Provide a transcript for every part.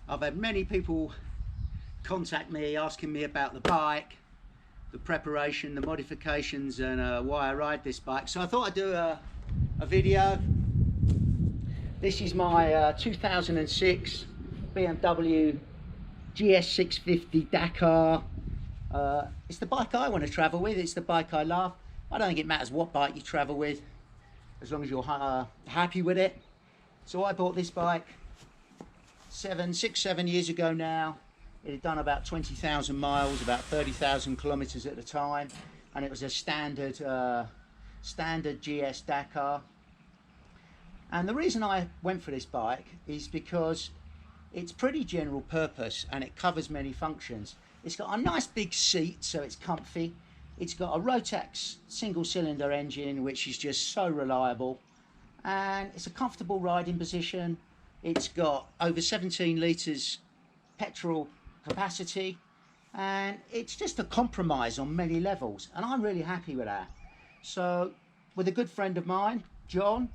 I've had many people contact me asking me about the bike, the preparation, the modifications, and why I ride this bike. So I thought I'd do a video. This is my 2006 BMW GS650 Dakar. It's the bike I want to travel with. It's the bike I love. I don't think it matters what bike you travel with, as long as you're happy with it. So I bought this bike 6, 7 years ago now. It had done about 20,000 miles, about 30,000 kilometers at the time, and it was a standard GS Dakar. And the reason I went for this bike is because it's pretty general purpose and it covers many functions. It's got a nice big seat, so it's comfy. It's got a Rotax single cylinder engine, which is just so reliable, and it's a comfortable riding position. It's got over 17 litres petrol capacity, and it's just a compromise on many levels, and I'm really happy with that. So with a good friend of mine, John,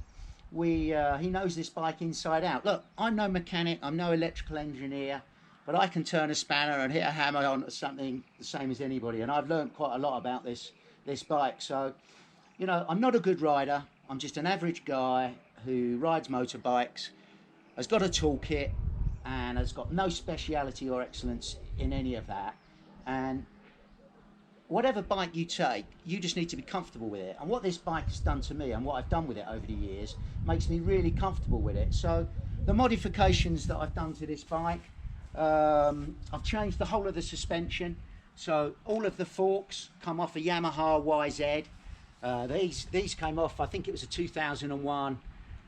he knows this bike inside out. Look, I'm no mechanic, I'm no electrical engineer, but I can turn a spanner and hit a hammer onto something the same as anybody, and I've learned quite a lot about this bike. So, you know, I'm not a good rider, I'm just an average guy who rides motorbikes, has got a toolkit, and has got no speciality or excellence in any of that. And whatever bike you take, you just need to be comfortable with it. And what this bike has done to me and what I've done with it over the years makes me really comfortable with it. So the modifications that I've done to this bike, I've changed the whole of the suspension. So all of the forks come off a Yamaha YZ. These came off, I think it was a 2001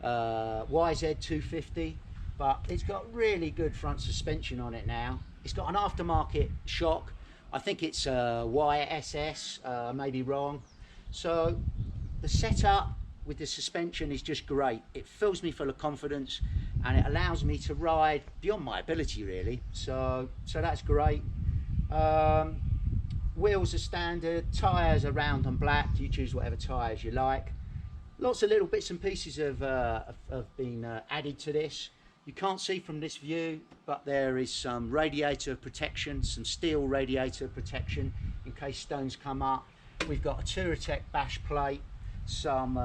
YZ 250. But it's got really good front suspension on it now. It's got an aftermarket shock. I think it's a YSS, I may be wrong. So the setup with the suspension is just great. It fills me full of confidence and it allows me to ride beyond my ability, really. So that's great. Wheels are standard, tyres are round and black. You choose whatever tyres you like. Lots of little bits and pieces have been added to this. You can't see from this view, but there is some radiator protection, some steel radiator protection in case stones come up. We've got a Touratech bash plate, some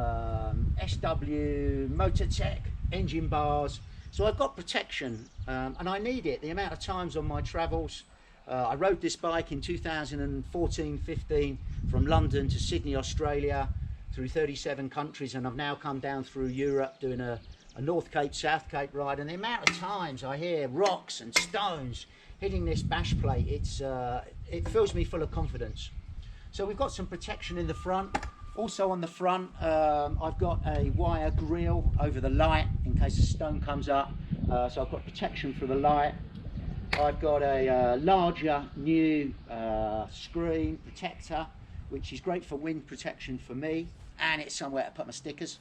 SW Motortech engine bars. So I've got protection, and I need it. The amount of times on my travels, I rode this bike in 2014-15 from London to Sydney, Australia, through 37 countries, and I've now come down through Europe doing a North Cape, South Cape ride, and the amount of times I hear rocks and stones hitting this bash plate, it fills me full of confidence. So we've got some protection in the front. Also on the front, I've got a wire grille over the light in case a stone comes up. So I've got protection for the light. I've got a larger new screen protector, which is great for wind protection for me, and it's somewhere to put my stickers.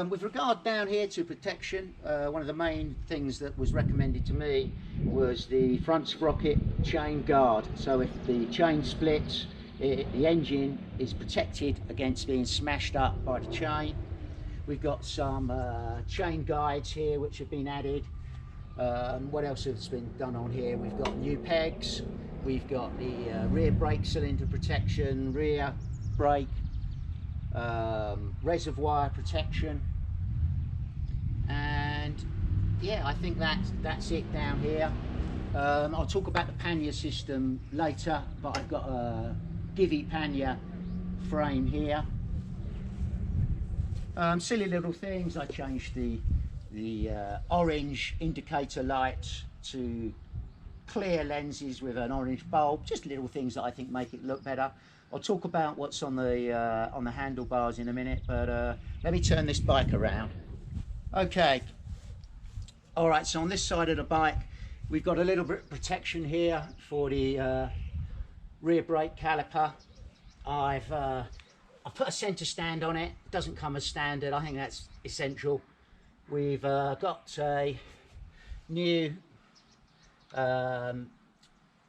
With regard down here to protection, one of the main things that was recommended to me was the front sprocket chain guard. So if the chain splits, the engine is protected against being smashed up by the chain. We've got some chain guides here which have been added. What else has been done on here? We've got new pegs, we've got the rear brake cylinder protection, rear brake, reservoir protection, and yeah, I think that's it down here. I'll talk about the pannier system later, but I've got a Givy pannier frame here. Silly little things, I changed the orange indicator lights to clear lenses with an orange bulb, just little things that I think make it look better. I'll talk about what's on the handlebars in a minute, but let me turn this bike around. Okay, all right, so on this side of the bike, we've got a little bit of protection here for the rear brake caliper. I've put a centre stand on it. It doesn't come as standard. I think that's essential. We've got a new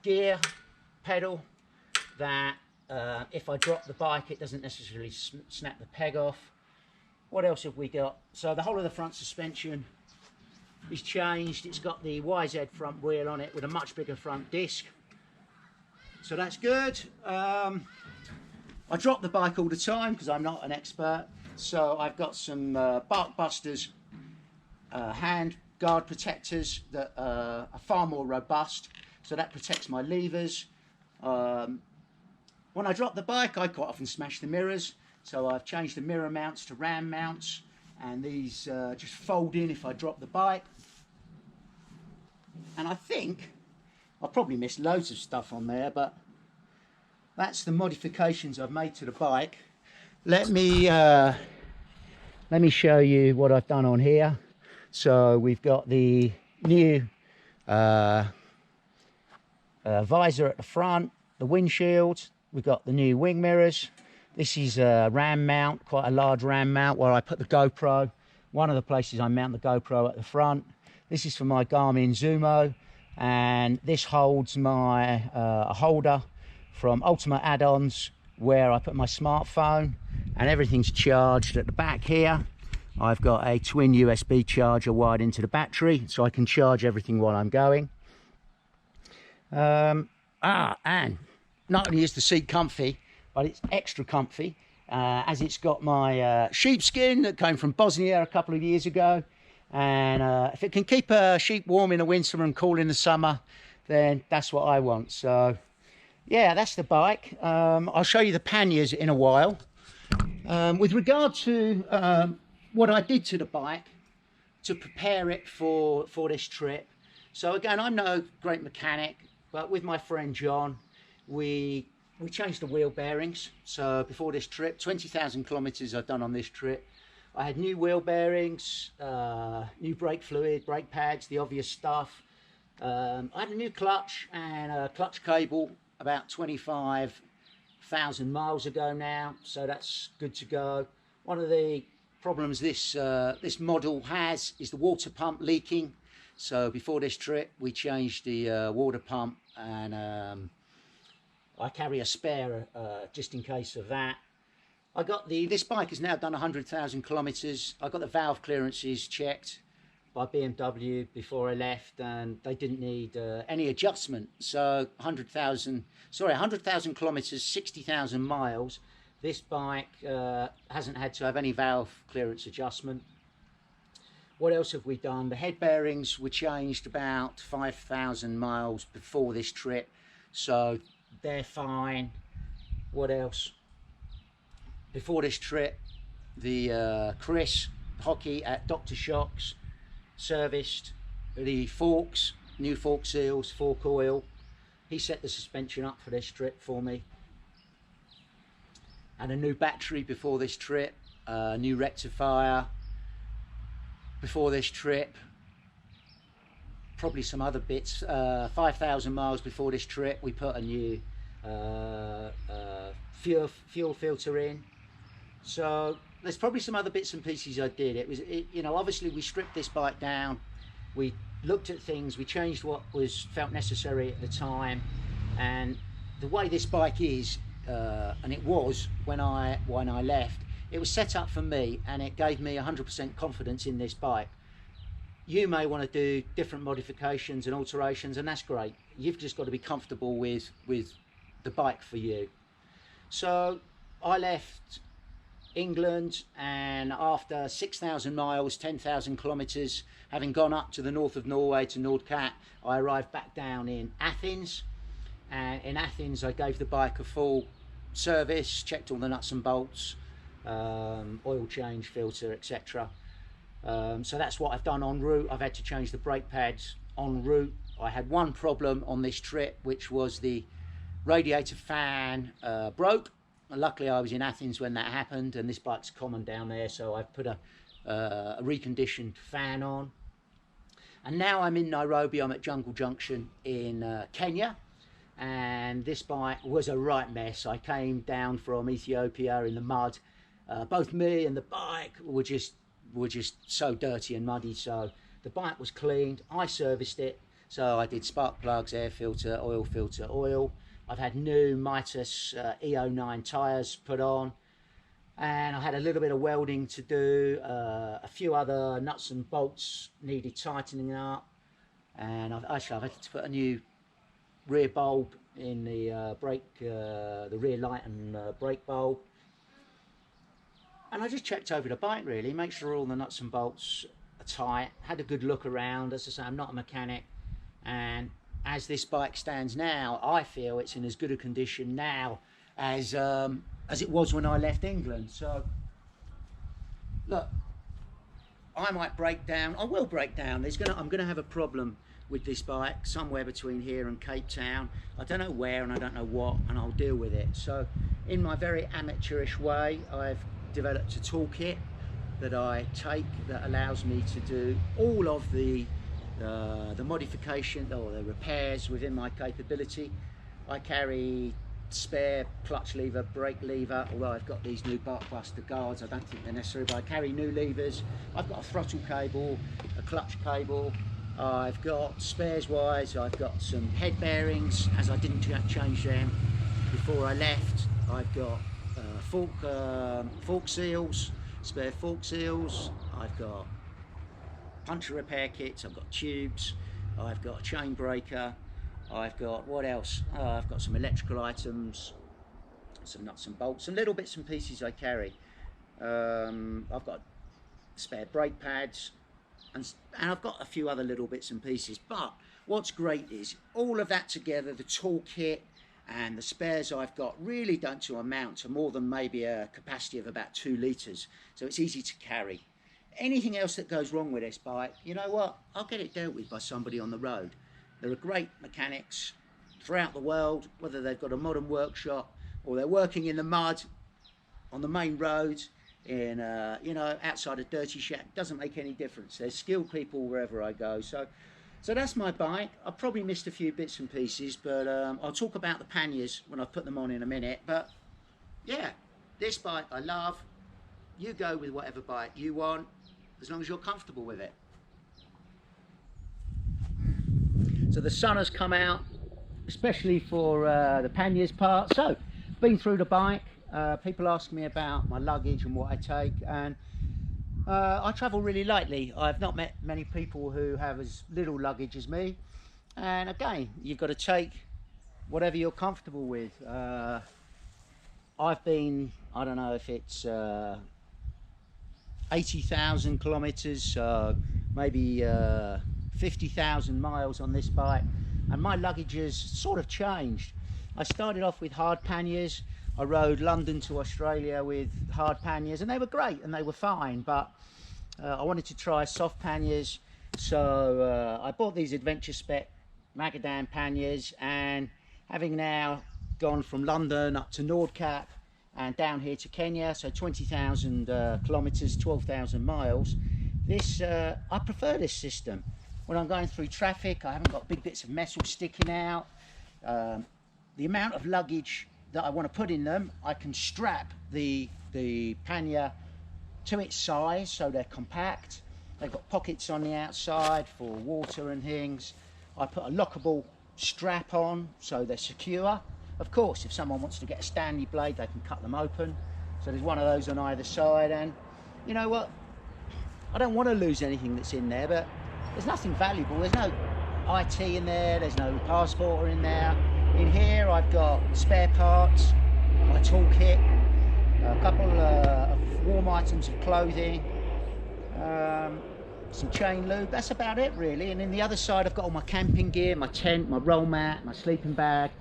gear pedal that if I drop the bike, it doesn't necessarily snap the peg off. What else have we got? So the whole of the front suspension is changed. It's got the YZ front wheel on it with a much bigger front disc, so that's good. I drop the bike all the time because I'm not an expert, so I've got some Bark Busters hand guard protectors that are far more robust, so that protects my levers. When I drop the bike, I quite often smash the mirrors, so I've changed the mirror mounts to ram mounts, and these just fold in if I drop the bike. And I think I probably missed loads of stuff on there, but that's the modifications I've made to the bike. Let me show you what I've done on here. So we've got the new visor at the front, the windshield. We've got the new wing mirrors. This is a ram mount, quite a large ram mount where I put the GoPro. One of the places I mount the GoPro at the front. This is for my Garmin Zumo, and this holds my holder from Ultimate Add-ons where I put my smartphone, and everything's charged at the back here. I've got a twin USB charger wired into the battery, so I can charge everything while I'm going. And not only is the seat comfy, but it's extra comfy, as it's got my sheepskin that came from Bosnia a couple of years ago. And if it can keep a sheep warm in the winter and cool in the summer, then that's what I want. So yeah, that's the bike. I'll show you the panniers in a while. With regard to what I did to the bike to prepare it for this trip. So again, I'm no great mechanic, but with my friend John, we changed the wheel bearings. So before this trip, 20,000 kilometers I've done on this trip. I had new wheel bearings, new brake fluid, brake pads, the obvious stuff. I had a new clutch and a clutch cable about 25,000 miles ago now, so that's good to go. One of the problems this model has is the water pump leaking. So before this trip, we changed the water pump, and I carry a spare just in case of that. I got this bike has now done 100,000 kilometers. I got the valve clearances checked by BMW before I left, and they didn't need any adjustment. So 100,000 kilometers, 60,000 miles. This bike hasn't had to have any valve clearance adjustment. What else have we done? The head bearings were changed about 5,000 miles before this trip, so they're fine. What else? Before this trip, the Chris Hockey at Dr. Shocks serviced the forks, new fork seals, fork oil. He set the suspension up for this trip for me. And a new battery before this trip, new rectifier before this trip. Probably some other bits. 5,000 miles before this trip, we put a new fuel filter in. So there's probably some other bits and pieces I did. You know, obviously we stripped this bike down, we looked at things, we changed what felt necessary at the time, and the way this bike is, and it was when I left, it was set up for me, and it gave me 100% confidence in this bike. You may want to do different modifications and alterations, and that's great. You've just got to be comfortable with the bike for you. So I left England, and after 6,000 miles, 10,000 kilometers, having gone up to the north of Norway to Nordkapp, I arrived back down in Athens. And in Athens, I gave the bike a full service, checked all the nuts and bolts, oil change, filter, etc. So that's what I've done en route. I've had to change the brake pads en route. I had one problem on this trip, which was the radiator fan broke. Luckily I was in Athens when that happened, and this bike's common down there, so I've put a reconditioned fan on. And now I'm in Nairobi. I'm at Jungle Junction in Kenya, and this bike was a right mess. I came down from Ethiopia in the mud. Both me and the bike were just so dirty and muddy, so the bike was cleaned. I serviced it, so I did spark plugs, air filter, oil. I've had new Mitas EO9 tyres put on. and I had a little bit of welding to do. A few other nuts and bolts needed tightening up, and I've had to put a new rear bulb in the the rear light and brake bulb. And I just checked over the bike really, make sure all the nuts and bolts are tight, had a good look around. As I say, I'm not a mechanic, and as this bike stands now, I feel it's in as good a condition now as it was when I left England. So look, I might break down, I will break down. I'm gonna have a problem with this bike somewhere between here and Cape Town. I don't know where and I don't know what, and I'll deal with it. So in my very amateurish way, I've developed a toolkit that I take that allows me to do all of the modification or the repairs within my capability. I carry spare clutch lever, brake lever, although I've got these new Barkbuster guards, I don't think they're necessary, but I carry new levers. I've got a throttle cable, a clutch cable, I've got spares wise, I've got some head bearings as I didn't change them before I left. I've got fork seals, spare fork seals, I've got puncture repair kits, I've got tubes, I've got a chain breaker, I've got, what else? I've got some electrical items, some nuts and bolts, some little bits and pieces I carry. I've got spare brake pads, and I've got a few other little bits and pieces. But what's great is all of that together, the toolkit and the spares I've got, really don't amount to more than maybe a capacity of about 2 litres. So it's easy to carry. Anything else that goes wrong with this bike, you know what, I'll get it dealt with by somebody on the road. There are great mechanics throughout the world, whether they've got a modern workshop or they're working in the mud on the main road, in you know, outside a dirty shack. Doesn't make any difference. There's skilled people wherever I go. So that's my bike. I probably missed a few bits and pieces, but I'll talk about the panniers when I put them on in a minute. But yeah, this bike I love. You go with whatever bike you want, as long as you're comfortable with it. So the sun has come out, especially for the panniers part. So, been through the bike. People ask me about my luggage and what I take, and I travel really lightly. I've not met many people who have as little luggage as me. And again, you've got to take whatever you're comfortable with. I've been, I don't know if it's 80,000 kilometers, maybe 50,000 miles on this bike, and my luggage has sort of changed. I started off with hard panniers. I rode London to Australia with hard panniers, and they were great and they were fine, but I wanted to try soft panniers, so I bought these Adventure Spec Magadan panniers, and having now gone from London up to Nordkap and down here to Kenya, so 20,000 kilometers, 12,000 miles, this I prefer this system. When I'm going through traffic, I haven't got big bits of metal sticking out. The amount of luggage that I want to put in them, I can strap the pannier to its size, so they're compact. They've got pockets on the outside for water and things. I put a lockable strap on, so they're secure. Of course, if someone wants to get a Stanley blade, they can cut them open. So there's one of those on either side, and you know what? I don't want to lose anything that's in there, but there's nothing valuable. There's no IT in there, there's no passport in there. In here I've got spare parts, my toolkit, a couple of warm items of clothing, some chain lube. That's about it really. And in the other side I've got all my camping gear, my tent, my roll mat, my sleeping bag,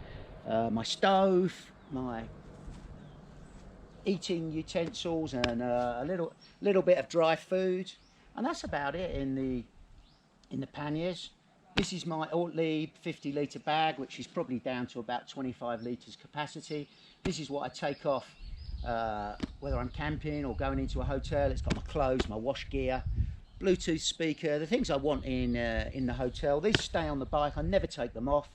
my stove, my eating utensils, and a little bit of dry food. And that's about it in the panniers. This is my Ortlieb 50 litre bag, which is probably down to about 25 litres capacity. This is what I take off whether I'm camping or going into a hotel. It's got my clothes, my wash gear, Bluetooth speaker, the things I want in the hotel. These stay on the bike, I never take them off.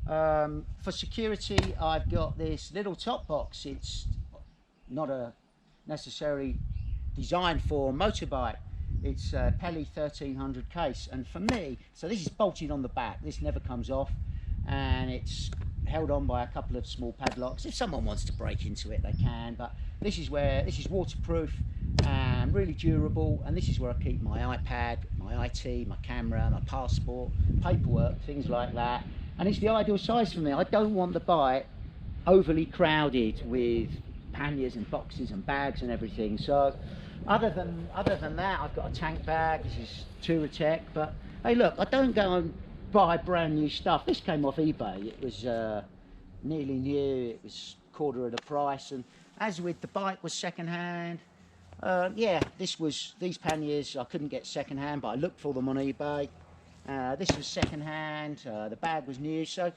For security, I've got this little top box. It's not a necessary design for motorbike. It's a Pelly 1300 case, and for me, so this is bolted on the back, this never comes off, and it's held on by a couple of small padlocks. If someone wants to break into it, they can, but this is waterproof and really durable, and this is where I keep my iPad, my IT, my camera, my passport, paperwork, things like that. And it's the ideal size for me. I don't want the bike overly crowded with panniers and boxes and bags and everything. So other than that, I've got a tank bag. This is Touratech, but hey, look, I don't go and buy brand new stuff. This came off eBay. It was nearly new. It was quarter of the price, and as with the bike was second hand. Yeah, these panniers I couldn't get second hand, but I looked for them on eBay. This was second hand. The bag was new. So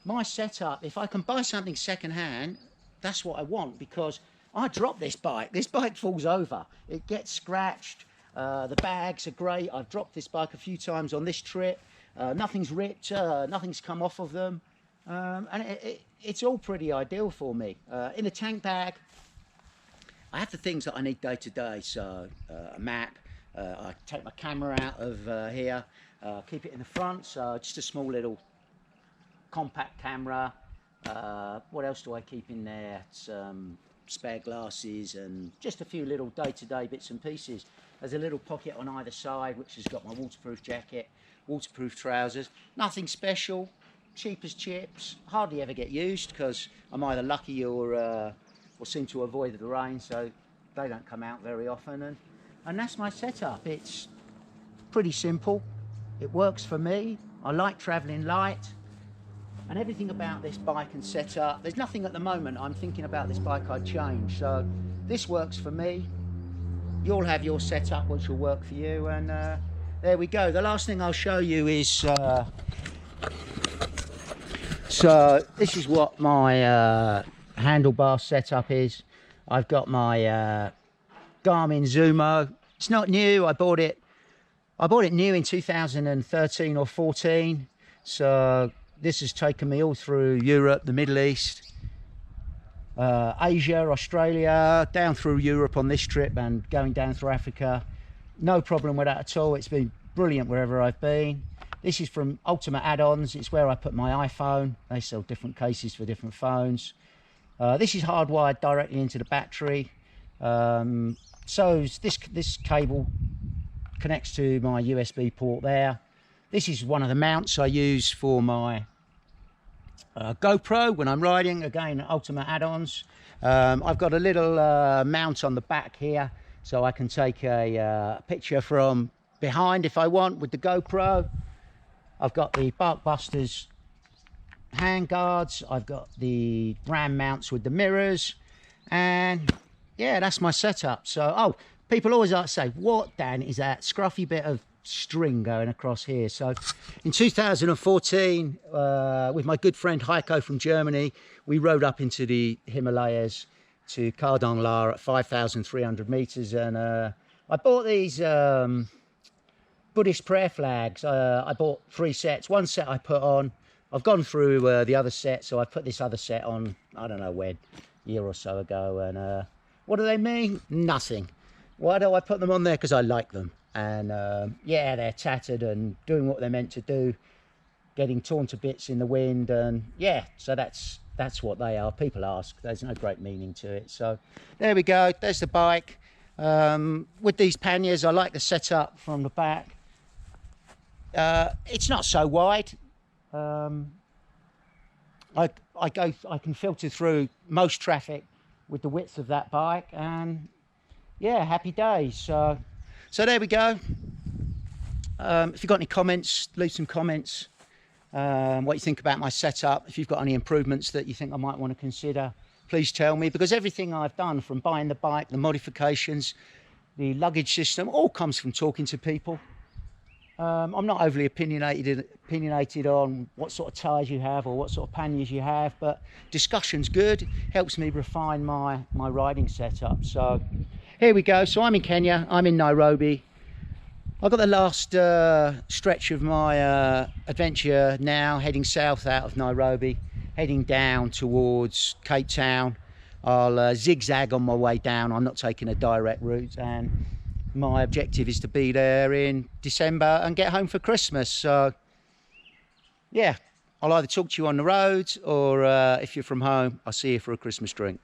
my setup, if I can buy something second hand, that's what I want, because I drop this bike. This bike falls over. It gets scratched. The bags are great. I've dropped this bike a few times on this trip. Nothing's ripped. Nothing's come off of them. And it's all pretty ideal for me. In the tank bag, I have the things that I need day to day. So a map. I take my camera out of here. Keep it in the front. So just a small little compact camera. What else do I keep in there? Some spare glasses and just a few little day-to-day bits and pieces. There's a little pocket on either side which has got my waterproof jacket, waterproof trousers. Nothing special, cheap as chips. Hardly ever get used because I'm either lucky or seem to avoid the rain, so they don't come out very often. And that's my setup. It's pretty simple. It works for me. I like travelling light. And everything about this bike and setup, there's nothing at the moment I'm thinking about this bike I'd change. So this works for me. You'll have your setup which will work for you, and there we go. The last thing I'll show you is so this is what my handlebar setup is. I've got my Garmin Zumo. It's not new. I bought it new in 2013 or 14. So this has taken me all through Europe, the Middle East, Asia, Australia, down through Europe on this trip and going down through Africa. No problem with that at all. It's been brilliant wherever I've been. This is from Ultimate Add-ons. It's where I put my iPhone. They sell different cases for different phones. This is hardwired directly into the battery. So this cable connects to my USB port there. This is one of the mounts I use for my GoPro when I'm riding. Again, Ultimate Add-ons. I've got a little mount on the back here, so I can take a picture from behind if I want with the GoPro. I've got the Barkbusters hand guards. I've got the RAM mounts with the mirrors, and yeah, that's my setup. So, oh, people always like to say, what, Dan, is that scruffy bit of string going across here? So in 2014, with my good friend Heiko from Germany, we rode up into the Himalayas to Cardon La at 5,300 meters, and I bought these Buddhist prayer flags. I bought 3 sets. One set I put on. I've gone through the other set, so I put this other set on, I don't know when, a year or so ago, and what do they mean? Nothing. Why do I put them on there? Because I like them. And yeah, they're tattered and doing what they're meant to do, getting torn to bits in the wind, and yeah, so that's what they are. People ask, there's no great meaning to it. So there we go, there's the bike. With these panniers, I like the setup from the back. It's not so wide. I can filter through most traffic with the width of that bike, and yeah, happy days. So there we go. If you've got any comments, leave some comments. What you think about my setup. If you've got any improvements that you think I might want to consider, please tell me, because everything I've done, from buying the bike, the modifications, the luggage system, all comes from talking to people. I'm not overly opinionated on what sort of tyres you have or what sort of panniers you have, but discussion's good, helps me refine my riding setup. So here we go. So I'm in Kenya, I'm in Nairobi. I've got the last stretch of my adventure now, heading south out of Nairobi, heading down towards Cape Town. I'll zigzag on my way down. I'm not taking a direct route, and my objective is to be there in December and get home for Christmas. So yeah, I'll either talk to you on the road, or if you're from home, I'll see you for a Christmas drink.